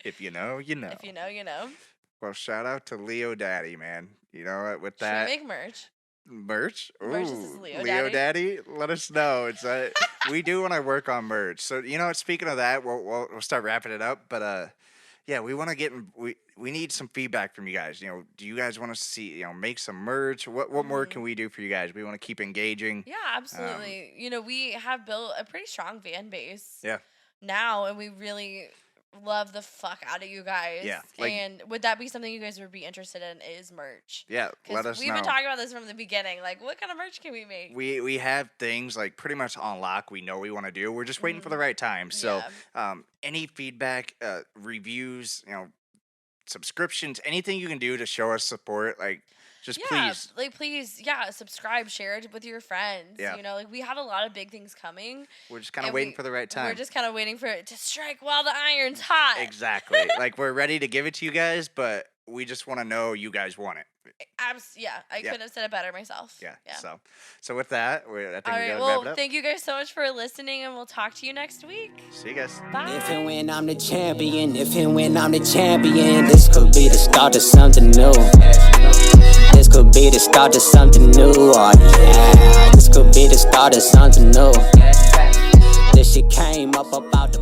If you know, you know. If you know, you know. Well, shout out to Leo Daddy, man. You know what? With Should that we make merch? merch, Merch is Leo Daddy. Let us know. It's we do want to work on merch. So you know what? Speaking of that, we'll start wrapping it up. But yeah, we want to get we need some feedback from you guys. You know, do you guys want to see make some merch? What more can we do for you guys? We want to keep engaging. Yeah, absolutely. We have built a pretty strong fan base. Yeah. Now, and we really love the fuck out of you guys. Yeah. And would that be something you guys would be interested in? Is merch? Yeah. Let us know. We've been talking about this from the beginning. Like, what kind of merch can we make? We have things like pretty much on lock. We know we want to do. We're just waiting for the right time. So, any feedback, reviews, subscriptions, anything you can do to show us support, just please. Please, subscribe, share it with your friends. Yeah. We have a lot of big things coming. We're just kind of waiting for the right time. We're just kind of waiting for it to strike while the iron's hot. Exactly. We're ready to give it to you guys, but we just want to know you guys want it. I couldn't have said it better myself. Yeah. So with that, I think all we right. gotta Well, wrap it up. thank you guys so much for listening, and we'll talk to you next week. See you guys. Bye. If and when I'm the champion, this could be the start of something new. This could be the start of something new. Oh yeah, this could be the start of something new. This shit came up about the